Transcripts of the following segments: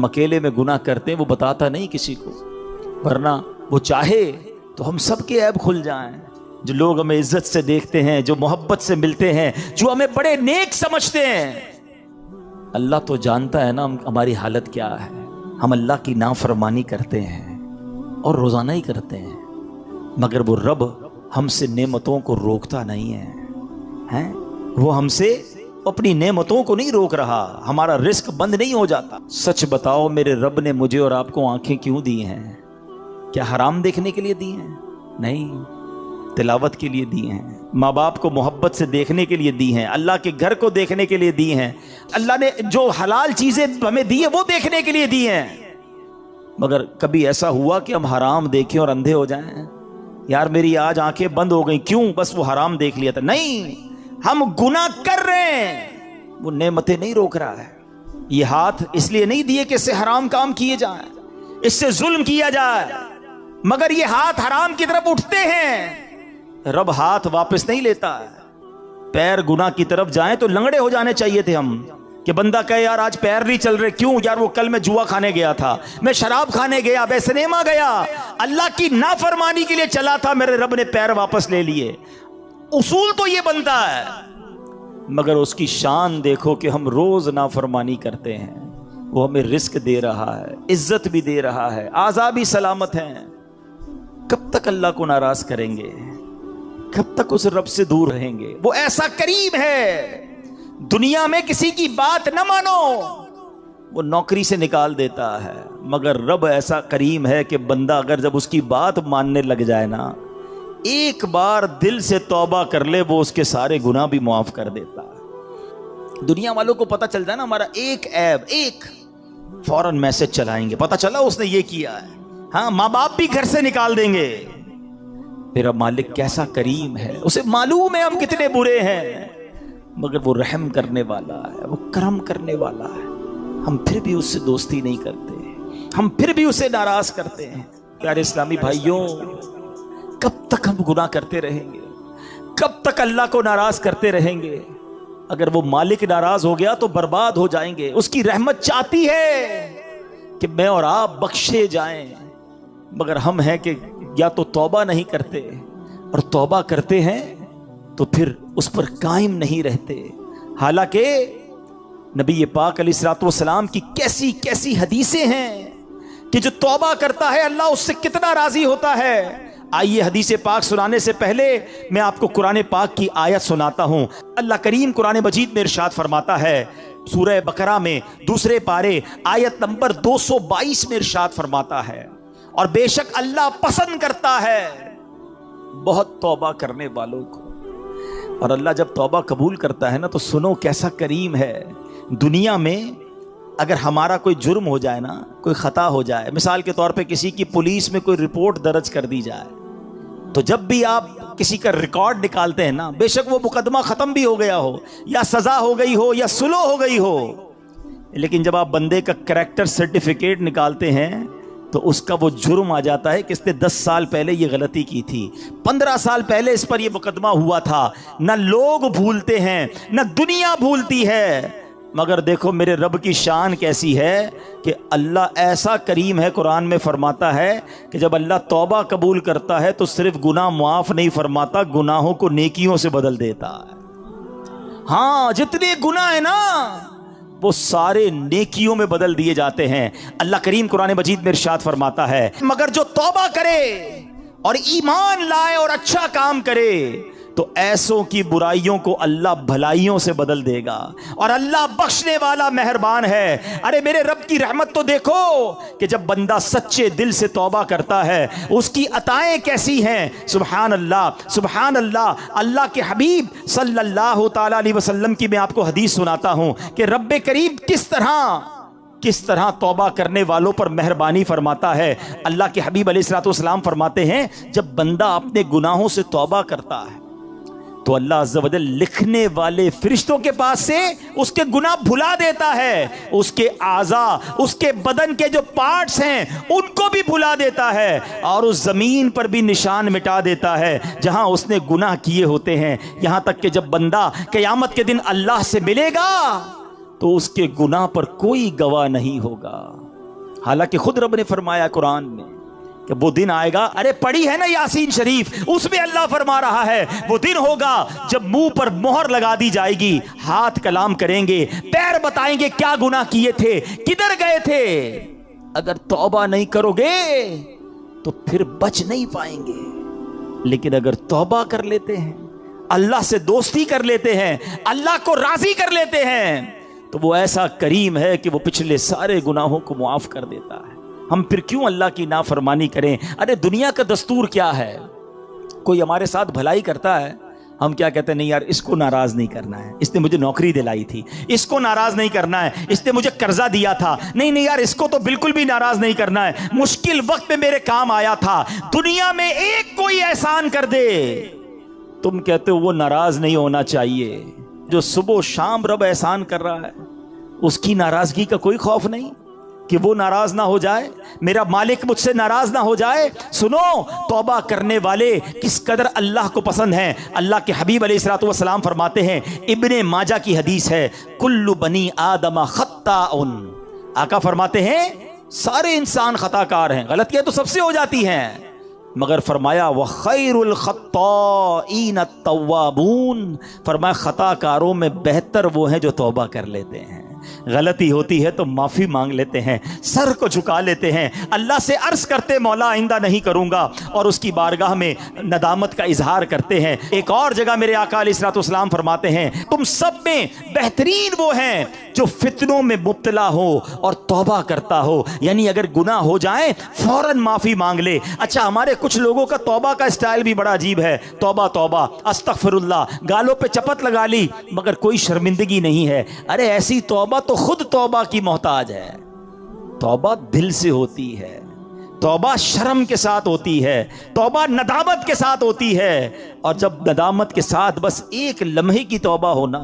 ہم اکیلے میں گناہ کرتے ہیں وہ بتاتا نہیں کسی کو، ورنہ وہ چاہے تو ہم سب کے عیب کھل جائیں۔ جو لوگ ہمیں عزت سے دیکھتے ہیں، جو محبت سے ملتے ہیں، جو ہمیں بڑے نیک سمجھتے ہیں، اللہ تو جانتا ہے نا ہماری حالت کیا ہے۔ ہم اللہ کی نافرمانی کرتے ہیں اور روزانہ ہی کرتے ہیں، مگر وہ رب ہم سے نعمتوں کو روکتا نہیں ہے، وہ ہم سے اپنی نعمتوں کو نہیں روک رہا، ہمارا رزق بند نہیں ہو جاتا۔ سچ بتاؤ میرے رب نے مجھے اور آپ کو آنکھیں کیوں دی ہیں؟ کیا حرام دیکھنے کے لیے دی ہیں؟ نہیں، تلاوت کے لیے دی ہیں، ماں باپ کو محبت سے دیکھنے کے لیے دی ہیں، اللہ کے گھر کو دیکھنے کے لیے دی ہیں، اللہ نے جو حلال چیزیں ہمیں دی ہیں وہ دیکھنے کے لیے دی ہیں۔ مگر کبھی ایسا ہوا کہ ہم حرام دیکھیں اور اندھے ہو جائیں؟ یار میری آج آنکھیں بند ہو گئیں، کیوں؟ بس وہ حرام دیکھ لیا تھا۔ نہیں، ہم گناہ کر رہے ہیں، وہ نعمتیں نہیں روک رہا ہے۔ یہ ہاتھ اس لیے نہیں دیے کہ اس سے حرام کام کیے جائیں، اس سے ظلم کیا جائے، مگر یہ ہاتھ حرام کی طرف اٹھتے ہیں، رب ہاتھ واپس نہیں لیتا ہے۔ پیر گناہ کی طرف جائیں تو لنگڑے ہو جانے چاہیے تھے ہم، کہ بندہ کہے یار آج پیر نہیں چل رہے، کیوں؟ یار وہ کل میں جوا کھانے گیا تھا، میں شراب کھانے گیا، میں سنیما گیا، اللہ کی نافرمانی کے لیے چلا تھا، میرے رب نے پیر واپس لے لیے۔ اصول تو یہ بنتا ہے، مگر اس کی شان دیکھو کہ ہم روز نافرمانی کرتے ہیں، وہ ہمیں رزق دے رہا ہے، عزت بھی دے رہا ہے، اعضاء بھی سلامت ہیں۔ کب تک اللہ کو ناراض کریں گے؟ کب تک اس رب سے دور رہیں گے؟ وہ ایسا کریم ہے، دنیا میں کسی کی بات نہ مانو، وہ نوکری سے نکال دیتا ہے، مگر رب ایسا کریم ہے کہ بندہ اگر جب اس کی بات ماننے لگ جائے نا، ایک بار دل سے توبہ کر لے، وہ اس کے سارے گناہ بھی معاف کر دیتا ہے۔ دنیا والوں کو پتہ چل جائے نا ہمارا ایک عیب، ایک، فوراً میسج چلائیں گے، پتہ چلا اس نے یہ کیا ہے، ہاں ماں باپ بھی گھر سے نکال دیں گے۔ میرا مالک کیسا کریم ہے، اسے معلوم ہے ہم کتنے برے ہیں، مگر وہ رحم کرنے والا ہے، وہ کرم کرنے والا ہے، ہم پھر بھی اس سے دوستی نہیں کرتے، ہم پھر بھی اسے ناراض کرتے ہیں۔ پیارے اسلامی بھائیوں، کب تک ہم گناہ کرتے رہیں گے؟ کب تک اللہ کو ناراض کرتے رہیں گے؟ اگر وہ مالک ناراض ہو گیا تو برباد ہو جائیں گے۔ اس کی رحمت چاہتی ہے کہ میں اور آپ بخشے جائیں، مگر ہم ہیں کہ یا تو توبہ نہیں کرتے، اور توبہ کرتے ہیں تو پھر اس پر قائم نہیں رہتے۔ حالانکہ نبی پاک علیہ الصلوۃ والسلام کی کیسی کیسی حدیثیں ہیں کہ جو توبہ کرتا ہے اللہ اس سے کتنا راضی ہوتا ہے۔ آئیے حدیث پاک سنانے سے پہلے میں آپ کو قرآن پاک کی آیت سناتا ہوں۔ اللہ کریم قرآن مجید میں ارشاد فرماتا ہے، سورہ بقرہ میں دوسرے پارے آیت نمبر 222 میں ارشاد فرماتا ہے، اور بے شک اللہ پسند کرتا ہے بہت توبہ کرنے والوں کو۔ اور اللہ جب توبہ قبول کرتا ہے نا تو سنو کیسا کریم ہے۔ دنیا میں اگر ہمارا کوئی جرم ہو جائے نا، کوئی خطا ہو جائے، مثال کے طور پہ کسی کی پولیس میں کوئی رپورٹ درج کر دی جائے، تو جب بھی آپ کسی کا ریکارڈ نکالتے ہیں نا، بے شک وہ مقدمہ ختم بھی ہو گیا ہو، یا سزا ہو گئی ہو، یا سلو ہو گئی ہو، لیکن جب آپ بندے کا کریکٹر سرٹیفکیٹ نکالتے ہیں تو اس کا وہ جرم آ جاتا ہے کہ اس نے 10 سال پہلے یہ غلطی کی تھی، 15 سال پہلے اس پر یہ مقدمہ ہوا تھا۔ نہ لوگ بھولتے ہیں، نہ دنیا بھولتی ہے، مگر دیکھو میرے رب کی شان کیسی ہے کہ اللہ ایسا کریم ہے، قرآن میں فرماتا ہے کہ جب اللہ توبہ قبول کرتا ہے تو صرف گناہ معاف نہیں فرماتا، گناہوں کو نیکیوں سے بدل دیتا ہے۔ ہاں جتنے گناہ ہیں نا وہ سارے نیکیوں میں بدل دیے جاتے ہیں۔ اللہ کریم قرآن مجید میں ارشاد فرماتا ہے، مگر جو توبہ کرے اور ایمان لائے اور اچھا کام کرے تو ایسوں کی برائیوں کو اللہ بھلائیوں سے بدل دے گا، اور اللہ بخشنے والا مہربان ہے۔ ارے میرے رب کی رحمت تو دیکھو کہ جب بندہ سچے دل سے توبہ کرتا ہے اس کی عطائیں کیسی ہیں۔ سبحان اللہ، سبحان اللہ۔ اللہ کے حبیب صلی اللہ تعالی علیہ وسلم کی میں آپ کو حدیث سناتا ہوں کہ رب کریم کس طرح توبہ کرنے والوں پر مہربانی فرماتا ہے۔ اللہ کے حبیب علیہ الصلوۃ والسلام فرماتے ہیں جب بندہ اپنے گناہوں سے توبہ کرتا ہے تو اللہ عز و جل لکھنے والے فرشتوں کے پاس سے اس کے گناہ بھلا دیتا ہے، اس کے اعضاء، اس کے بدن کے جو پارٹس ہیں ان کو بھی بھلا دیتا ہے، اور اس زمین پر بھی نشان مٹا دیتا ہے جہاں اس نے گناہ کیے ہوتے ہیں، یہاں تک کہ جب بندہ قیامت کے دن اللہ سے ملے گا تو اس کے گناہ پر کوئی گواہ نہیں ہوگا. حالانکہ خود رب نے فرمایا قرآن میں کہ وہ دن آئے گا. ارے پڑھی ہے نا یاسین شریف, اس میں اللہ فرما رہا ہے وہ دن ہوگا جب منہ پر مہر لگا دی جائے گی, ہاتھ کلام کریں گے, پیر بتائیں گے کیا گناہ کیے تھے, کدھر گئے تھے. اگر توبہ نہیں کرو گے تو پھر بچ نہیں پائیں گے. لیکن اگر توبہ کر لیتے ہیں, اللہ سے دوستی کر لیتے ہیں, اللہ کو راضی کر لیتے ہیں, تو وہ ایسا کریم ہے کہ وہ پچھلے سارے گناہوں کو معاف کر دیتا ہے. ہم پھر کیوں اللہ کی نافرمانی کریں؟ ارے دنیا کا دستور کیا ہے, کوئی ہمارے ساتھ بھلائی کرتا ہے, ہم کیا کہتے ہیں, نہیں یار اس کو ناراض نہیں کرنا ہے, اس نے مجھے نوکری دلائی تھی, اس کو ناراض نہیں کرنا ہے, اس نے مجھے قرضہ دیا تھا, نہیں نہیں یار اس کو تو بالکل بھی ناراض نہیں کرنا ہے, مشکل وقت میں میرے کام آیا تھا. دنیا میں ایک کوئی احسان کر دے, تم کہتے ہو وہ ناراض نہیں ہونا چاہیے. جو صبح و شام رب احسان کر رہا ہے, اس کی ناراضگی کا کوئی خوف نہیں کہ وہ ناراض نہ ہو جائے, میرا مالک مجھ سے ناراض نہ ہو جائے. سنو, توبہ کرنے والے کس قدر اللہ کو پسند ہیں. اللہ کے حبیب علیہ الصلوۃ والسلام فرماتے ہیں, ابن ماجہ کی حدیث ہے, کل بنی آدم خطاء. آقا فرماتے ہیں سارے انسان خطا کار ہیں, غلطیاں تو سب سے ہو جاتی ہیں, مگر فرمایا وخیر الخطائین التوابون, فرمایا خطا کاروں میں بہتر وہ ہیں جو توبہ کر لیتے ہیں. غلطی ہوتی ہے تو معافی مانگ لیتے ہیں, سر کو جھکا لیتے ہیں, اللہ سے عرض کرتے مولا آئندہ نہیں کروں گا, اور اس کی بارگاہ میں ندامت کا اظہار کرتے ہیں. ایک اور جگہ میرے آقا علیہ الصلوۃ والسلام فرماتے ہیں تم سب میں بہترین وہ ہیں جو فتنوں میں مبتلا ہو اور توبہ کرتا ہو. یعنی اگر گناہ ہو جائیں فوراً معافی مانگ لے. اچھا ہمارے کچھ لوگوں کا توبہ کا اسٹائل بھی بڑا عجیب ہے, توبہ توبہ استغفر اللہ, گالوں پہ چپت لگا لی مگر کوئی شرمندگی نہیں ہے. ارے ایسی توبہ تو خود توبہ کی محتاج ہے. توبہ دل سے ہوتی ہے, توبہ شرم کے ساتھ ہوتی ہے, توبہ ندامت کے ساتھ ہوتی ہے. اور جب ندامت کے ساتھ بس ایک لمحے کی توبہ ہونا,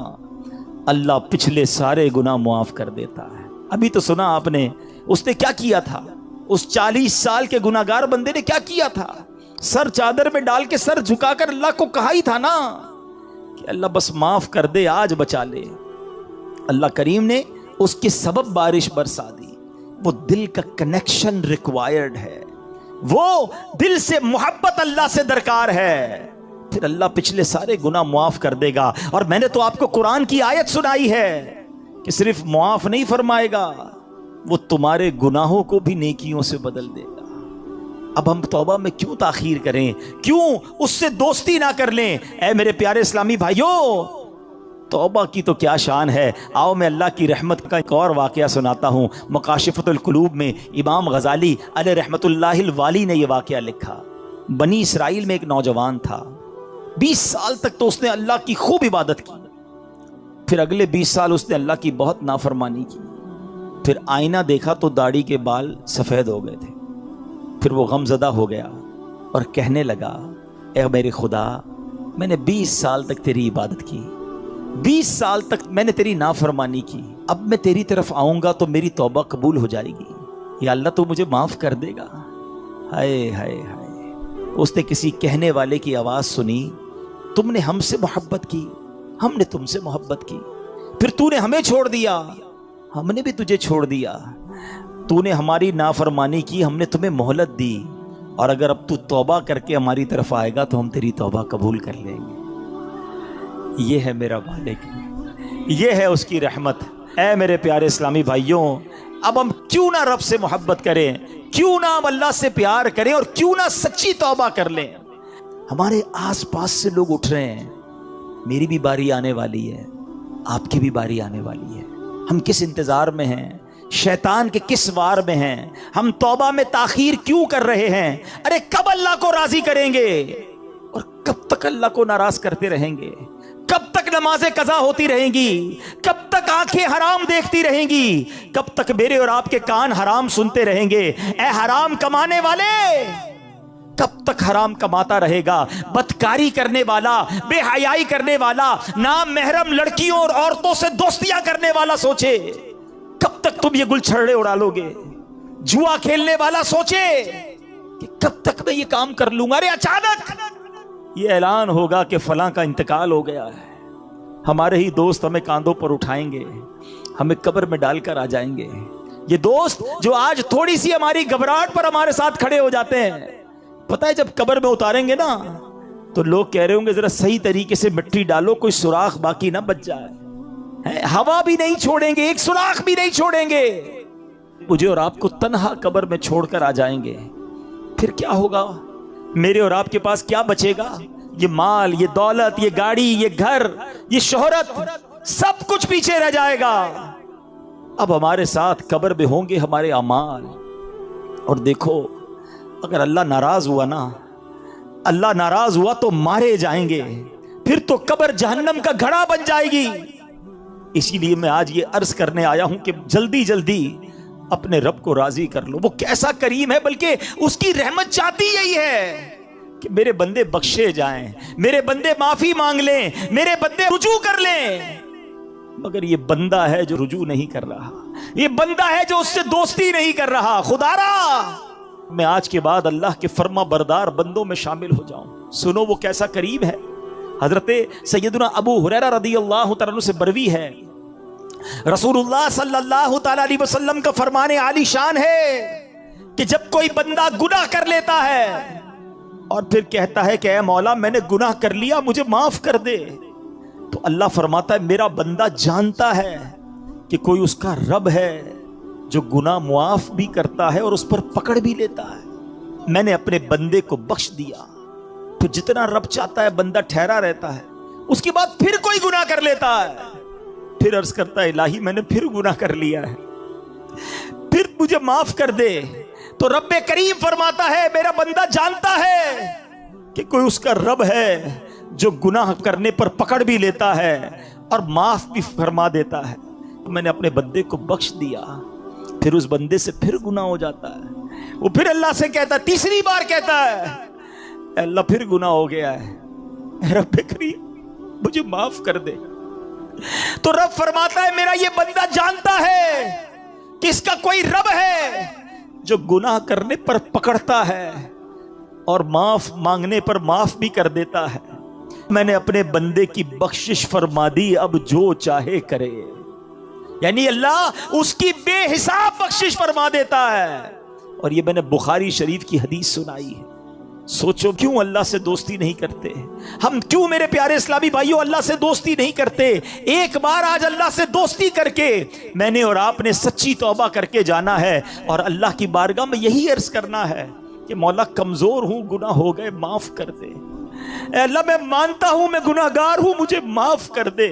اللہ پچھلے سارے گناہ معاف کر دیتا ہے. ابھی تو سنا آپ نے اس نے کیا کیا تھا, اس 40 سال کے گناہگار بندے نے کیا کیا تھا. سر چادر میں ڈال کے سر جھکا کر اللہ کو کہا ہی تھا نا کہ اللہ بس معاف کر دے, آج بچا لے. اللہ کریم نے اس کے سبب بارش برسا دی. وہ دل کا کنیکشن ریکوائرڈ ہے, وہ دل سے محبت اللہ سے درکار ہے, پھر اللہ پچھلے سارے گناہ معاف کر دے گا. اور میں نے تو آپ کو قرآن کی آیت سنائی ہے کہ صرف معاف نہیں فرمائے گا, وہ تمہارے گناہوں کو بھی نیکیوں سے بدل دے گا. اب ہم توبہ میں کیوں تاخیر کریں, کیوں اس سے دوستی نہ کر لیں؟ اے میرے پیارے اسلامی بھائیوں, توبہ کی تو کیا شان ہے. آؤ میں اللہ کی رحمت کا ایک اور واقعہ سناتا ہوں. مکاشفۃ القلوب میں امام غزالی علیہ رحمت اللہ الوالی نے یہ واقعہ لکھا. بنی اسرائیل میں ایک نوجوان تھا, 20 سال تک تو اس نے اللہ کی خوب عبادت کی, پھر اگلے 20 سال اس نے اللہ کی بہت نافرمانی کی. پھر آئینہ دیکھا تو داڑھی کے بال سفید ہو گئے تھے. پھر وہ غم زدہ ہو گیا اور کہنے لگا, اے میرے خدا, میں نے 20 سال تک تیری عبادت کی, 20 سال تک میں نے تیری نافرمانی کی, اب میں تیری طرف آؤں گا تو میری توبہ قبول ہو جائے گی, یا اللہ تو مجھے معاف کر دے گا. ہائے ہائے ہائے, اس نے کسی کہنے والے کی آواز سنی, تم نے ہم سے محبت کی, ہم نے تم سے محبت کی, پھر تو نے ہمیں چھوڑ دیا, ہم نے بھی تجھے چھوڑ دیا, تو نے ہماری نافرمانی کی, ہم نے تمہیں مہلت دی, اور اگر اب تو توبہ کر کے ہماری طرف آئے گا تو ہم تیری توبہ قبول کر لیں گے. یہ ہے میرا مالک, یہ ہے اس کی رحمت. اے میرے پیارے اسلامی بھائیوں, اب ہم کیوں نہ رب سے محبت کریں, کیوں نہ ہم اللہ سے پیار کریں, اور کیوں نہ سچی توبہ کر لیں. ہمارے آس پاس سے لوگ اٹھ رہے ہیں, میری بھی باری آنے والی ہے, آپ کی بھی باری آنے والی ہے. ہم کس انتظار میں ہیں, شیطان کے کس وار میں ہیں, ہم توبہ میں تاخیر کیوں کر رہے ہیں؟ ارے کب اللہ کو راضی کریں گے, اور کب تک اللہ کو ناراض کرتے رہیں گے؟ کب تک نمازیں قضا ہوتی رہیں گی؟ کب تک آنکھیں حرام دیکھتی رہیں گی؟ کب تک میرے اور آپ کے کان حرام سنتے رہیں گے؟ اے حرام کمانے والے, کب تک حرام کماتا رہے گا؟ بدکاری کرنے والا, بے حیائی کرنے والا, نام محرم لڑکیوں اور عورتوں سے دوستیاں کرنے والا سوچے کب تک تم یہ گل چھڑے اڑا لو گے؟ جوا کھیلنے والا سوچے کہ کب تک میں یہ کام کر لوں گا. ارے اچانک یہ اعلان ہوگا کہ فلاں کا انتقال ہو گیا ہے, ہمارے ہی دوست ہمیں کاندھوں پر اٹھائیں گے, ہمیں قبر میں ڈال کر آ جائیں گے. یہ دوست جو آج تھوڑی سی ہماری گھبراہٹ پر ہمارے ساتھ کھڑے ہو جاتے ہیں، پتہ ہے جب قبر میں اتاریں گے نا تو لوگ کہہ رہے ہوں گے ذرا صحیح طریقے سے مٹی ڈالو، کوئی سوراخ باقی نہ بچ جائے. ہوا بھی نہیں چھوڑیں گے، ایک سوراخ بھی نہیں چھوڑیں گے. مجھے اور آپ کو تنہا قبر میں چھوڑ کر آ جائیں گے. پھر کیا ہوگا؟ میرے اور آپ کے پاس کیا بچے گا؟ یہ مال، یہ دولت، یہ گاڑی، یہ گھر، یہ شہرت، سب کچھ پیچھے رہ جائے گا. اب ہمارے ساتھ قبر میں ہوں گے ہمارے اعمال. اور دیکھو اگر اللہ ناراض ہوا نا، اللہ ناراض ہوا تو مارے جائیں گے، پھر تو قبر جہنم کا گھڑا بن جائے گی. اسی لیے میں آج یہ عرض کرنے آیا ہوں کہ جلدی جلدی اپنے رب کو راضی کر لو. وہ کیسا کریم ہے، بلکہ اس کی رحمت چاہتی یہی ہے کہ میرے بندے بخشے جائیں، میرے بندے معافی مانگ لیں، میرے بندے رجوع کر لیں. مگر یہ بندہ ہے جو رجوع نہیں کر رہا، یہ بندہ ہے جو اس سے دوستی نہیں کر رہا. خدا را میں آج کے بعد اللہ کے فرما بردار بندوں میں شامل ہو جاؤں. سنو وہ کیسا کریم ہے. حضرت سیدنا ابو ہریرہ رضی اللہ تعالیٰ عنہ سے بروی ہے، رسول اللہ صلی اللہ تعالی علیہ وسلم کا فرمان عالی شان ہے کہ جب کوئی بندہ گناہ کر لیتا ہے اور پھر کہتا ہے کہ اے مولا میں نے گناہ کر لیا، مجھے معاف کر دے، تو اللہ فرماتا ہے میرا بندہ جانتا ہے کہ کوئی اس کا رب ہے جو گناہ معاف بھی کرتا ہے اور اس پر پکڑ بھی لیتا ہے. میں نے اپنے بندے کو بخش دیا. تو جتنا رب چاہتا ہے بندہ ٹھہرا رہتا ہے، اس کے بعد پھر کوئی گناہ کر لیتا ہے، پھر عرض کرتا ہے الہی میں نے پھر گناہ کر لیا ہے، پھر مجھے معاف کر دے. تو رب کریم فرماتا ہے میرا بندہ جانتا ہے کہ کوئی اس کا رب ہے جو گناہ کرنے پر پکڑ بھی لیتا ہے اور معاف بھی فرما دیتا ہے. میں نے اپنے بندے کو بخش دیا. پھر اس بندے سے پھر گناہ ہو جاتا ہے، وہ پھر اللہ سے کہتا ہے، تیسری بار کہتا ہے اے اللہ پھر گناہ ہو گیا ہے، اے رب کریم مجھے معاف کر دے. تو رب فرماتا ہے میرا یہ بندہ جانتا ہے کہ اس کا کوئی رب ہے جو گناہ کرنے پر پکڑتا ہے اور معاف مانگنے پر معاف بھی کر دیتا ہے. میں نے اپنے بندے کی بخشش فرما دی، اب جو چاہے کرے. یعنی اللہ اس کی بے حساب بخشش فرما دیتا ہے. اور یہ میں نے بخاری شریف کی حدیث سنائی ہے. سوچو کیوں اللہ سے دوستی نہیں کرتے ہم؟ کیوں میرے پیارے اسلامی بھائیوں اللہ سے دوستی نہیں کرتے؟ ایک بار آج اللہ سے دوستی کر کے میں نے اور آپ نے سچی توبہ کر کے جانا ہے اور اللہ کی بارگاہ میں یہی عرض کرنا ہے کہ مولا کمزور ہوں، گناہ ہو گئے، معاف کر دے. اے اللہ میں مانتا ہوں میں گناہ گار ہوں، مجھے معاف کر دے.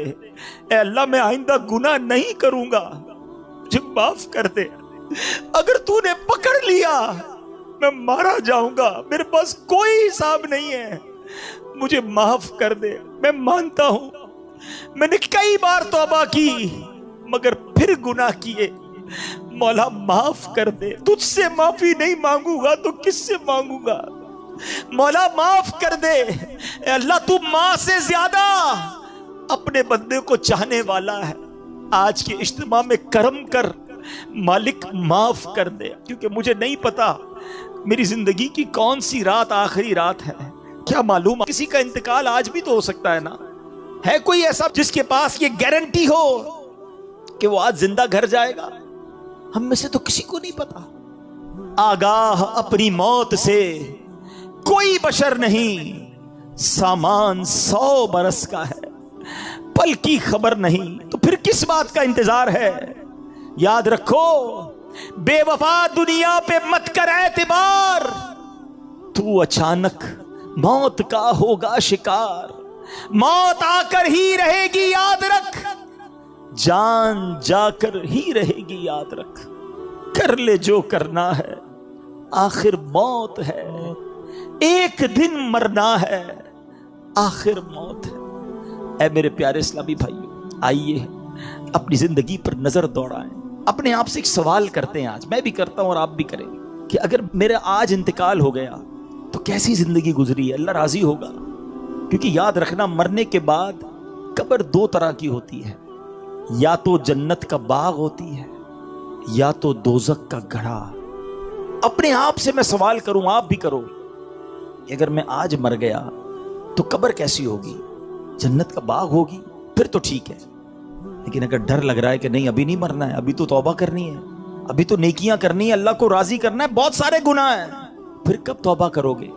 اے اللہ میں آئندہ گناہ نہیں کروں گا، مجھے معاف کر دے. اگر تو نے پکڑ لیا میں مارا جاؤں گا، میرے پاس کوئی حساب نہیں ہے، مجھے معاف کر دے. میں مانتا ہوں میں نے کئی بار توبہ کی مگر پھر گناہ کیے، مولا معاف کر دے. تجھ سے معافی نہیں مانگوں گا تو کس سے مانگوں گا؟ مولا معاف کر دے. اے اللہ تو ماں سے زیادہ اپنے بندے کو چاہنے والا ہے. آج کے اجتماع میں کرم کر مالک، معاف کر دے، کیونکہ مجھے نہیں پتا میری زندگی کی کون سی رات آخری رات ہے. کیا معلوم کسی کا انتقال آج بھی تو ہو سکتا ہے نا. ہے کوئی ایسا جس کے پاس یہ گارنٹی ہو کہ وہ آج زندہ گھر جائے گا؟ ہم میں سے تو کسی کو نہیں پتا. آگاہ اپنی موت سے کوئی بشر نہیں، سامان 100 برس کا ہے، پل کی خبر نہیں، تو پھر کس بات کا انتظار ہے؟ یاد رکھو بے وفا دنیا پہ مت کر اعتبار، تو اچانک موت کا ہوگا شکار. موت آ کر ہی رہے گی یاد رکھ، جان جا کر ہی رہے گی یاد رکھ. کر لے جو کرنا ہے، آخر موت ہے، ایک دن مرنا ہے، آخر موت ہے. اے میرے پیارے اسلامی بھائیو، آئیے اپنی زندگی پر نظر دوڑائیں. اپنے آپ سے ایک سوال کرتے ہیں، آج میں بھی کرتا ہوں اور آپ بھی کریں، کہ اگر میرا آج انتقال ہو گیا تو کیسی زندگی گزری ہے؟ اللہ راضی ہوگا؟ کیونکہ یاد رکھنا مرنے کے بعد قبر 2 طرح کی ہوتی ہے، یا تو جنت کا باغ ہوتی ہے یا تو دوزخ کا گڑھا. اپنے آپ سے میں سوال کروں، آپ بھی کرو، اگر میں آج مر گیا تو قبر کیسی ہوگی؟ جنت کا باغ ہوگی؟ پھر تو ٹھیک ہے. لیکن اگر ڈر لگ رہا ہے کہ نہیں ابھی نہیں مرنا ہے, ابھی تو توبہ کرنی ہے, ابھی تو نیکیاں کرنی ہے, اللہ کو راضی کرنا ہے, بہت سارے گناہ ہیں, پھر کب توبہ کرو گے؟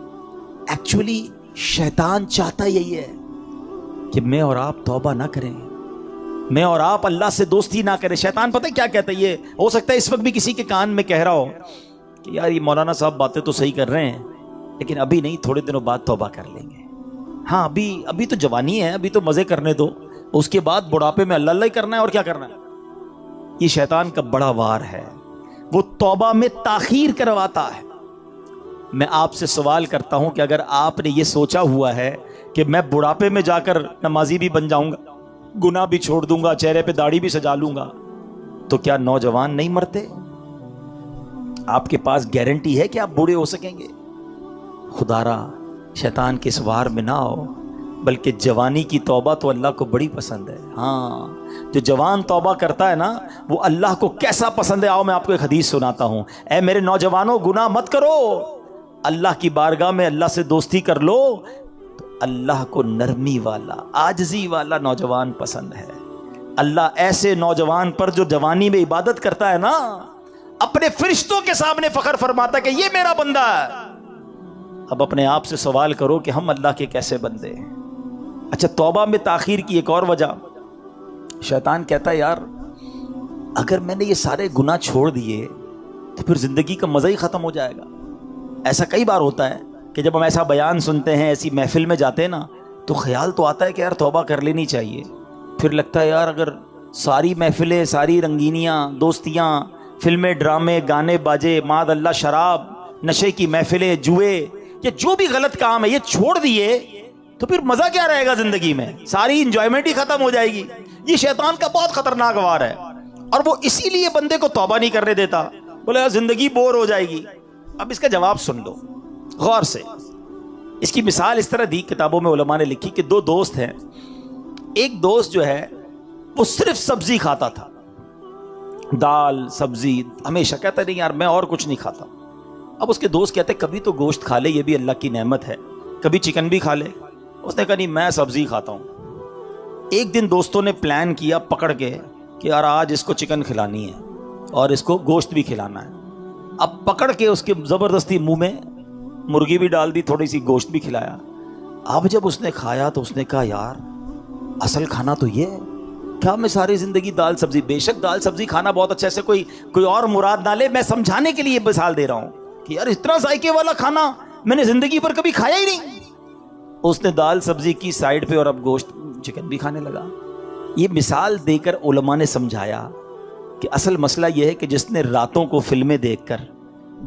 ایکچولی شیطان چاہتا یہی ہے کہ میں اور آپ توبہ نہ کریں, میں اور آپ اللہ سے دوستی نہ کریں. شیطان پتہ ہے کیا کہتا ہے؟ یہ ہو سکتا ہے اس وقت بھی کسی کے کان میں کہہ رہا ہو کہ یار یہ مولانا صاحب باتیں تو صحیح کر رہے ہیں, لیکن ابھی نہیں, تھوڑے دنوں بعد توبہ کر لیں گے. ہاں ابھی تو جوانی ہے, ابھی تو مزے کرنے دو, اس کے بعد بڑھاپے میں اللہ اللہ کرنا ہے اور کیا کرنا ہے. یہ شیطان کا بڑا وار ہے, وہ توبہ میں تاخیر کرواتا ہے. میں آپ سے سوال کرتا ہوں کہ اگر آپ نے یہ سوچا ہوا ہے کہ میں بڑھاپے میں جا کر نمازی بھی بن جاؤں گا, گناہ بھی چھوڑ دوں گا, چہرے پہ داڑھی بھی سجا لوں گا, تو کیا نوجوان نہیں مرتے؟ آپ کے پاس گارنٹی ہے کہ آپ بوڑھے ہو سکیں گے؟ خدا را شیطان کے اس وار میں نہ آؤ, بلکہ جوانی کی توبہ تو اللہ کو بڑی پسند ہے. ہاں, جو جوان توبہ کرتا ہے نا وہ اللہ کو کیسا پسند ہے. آؤ میں آپ کو ایک حدیث سناتا ہوں. اے میرے نوجوانوں, گناہ مت کرو, اللہ کی بارگاہ میں اللہ سے دوستی کر لو, تو اللہ کو نرمی والا, عاجزی والا نوجوان پسند ہے. اللہ ایسے نوجوان پر جو جوانی میں عبادت کرتا ہے نا, اپنے فرشتوں کے سامنے فخر فرماتا ہے کہ یہ میرا بندہ ہے. اب اپنے آپ سے سوال کرو کہ ہم اللہ کے کیسے بندے ہیں. اچھا, توبہ میں تاخیر کی ایک اور وجہ, شیطان کہتا ہے یار اگر میں نے یہ سارے گناہ چھوڑ دیے تو پھر زندگی کا مزہ ہی ختم ہو جائے گا. ایسا کئی بار ہوتا ہے کہ جب ہم ایسا بیان سنتے ہیں, ایسی محفل میں جاتے ہیں نا, تو خیال تو آتا ہے کہ یار توبہ کر لینی چاہیے. پھر لگتا ہے یار اگر ساری محفلیں, ساری رنگینیاں, دوستیاں, فلمیں, ڈرامے, گانے باجے, معاذ اللہ شراب, نشے کی محفلیں, جوئے, یہ جو بھی غلط کام ہے یہ چھوڑ دیے تو پھر مزہ کیا رہے گا زندگی میں؟ ساری انجوائمنٹ ہی ختم ہو جائے گی. یہ شیطان کا بہت خطرناک وار ہے, اور وہ اسی لیے بندے کو توبہ نہیں کرنے دیتا. بولے یار زندگی بور ہو جائے گی. اب اس کا جواب سن لو غور سے. اس کی مثال اس طرح دی, کتابوں میں علماء نے لکھی کہ دو دوست ہیں. ایک دوست جو ہے وہ صرف سبزی کھاتا تھا, دال سبزی, ہمیشہ کہتا نہیں یار میں اور کچھ نہیں کھاتا. اب اس کے دوست کہتے کبھی تو گوشت کھا لے, یہ بھی اللہ کی نعمت ہے, کبھی چکن بھی کھا لے. اس نے کہا نہیں میں سبزی کھاتا ہوں. ایک دن دوستوں نے پلان کیا پکڑ کے کہ یار آج اس کو چکن کھلانی ہے اور اس کو گوشت بھی کھلانا ہے. اب پکڑ کے اس کے زبردستی منہ میں مرغی بھی ڈال دی, تھوڑی سی گوشت بھی کھلایا. اب جب اس نے کھایا تو اس نے کہا یار اصل کھانا تو یہ ہے, کیا میں ساری زندگی دال سبزی, بے شک دال سبزی کھانا بہت اچھا, ایسے کوئی اور مراد نہ لے, میں سمجھانے کے لیے مثال دے رہا ہوں کہ یار اتنا ذائقے والا کھانا میں نے زندگی پر کبھی کھایا ہی نہیں. اس نے دال سبزی کی سائڈ پہ اور اب گوشت چکن بھی کھانے لگا. یہ مثال دے کر علماء نے سمجھایا کہ اصل مسئلہ یہ ہے کہ جس نے راتوں کو فلمیں دیکھ کر,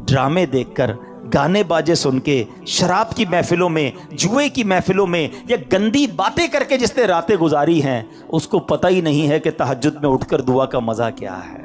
ڈرامے دیکھ کر, گانے باجے سن کے, شراب کی محفلوں میں, جوئے کی محفلوں میں, یا گندی باتیں کر کے جس نے راتیں گزاری ہیں, اس کو پتہ ہی نہیں ہے کہ تہجد میں اٹھ کر دعا کا مزہ کیا ہے.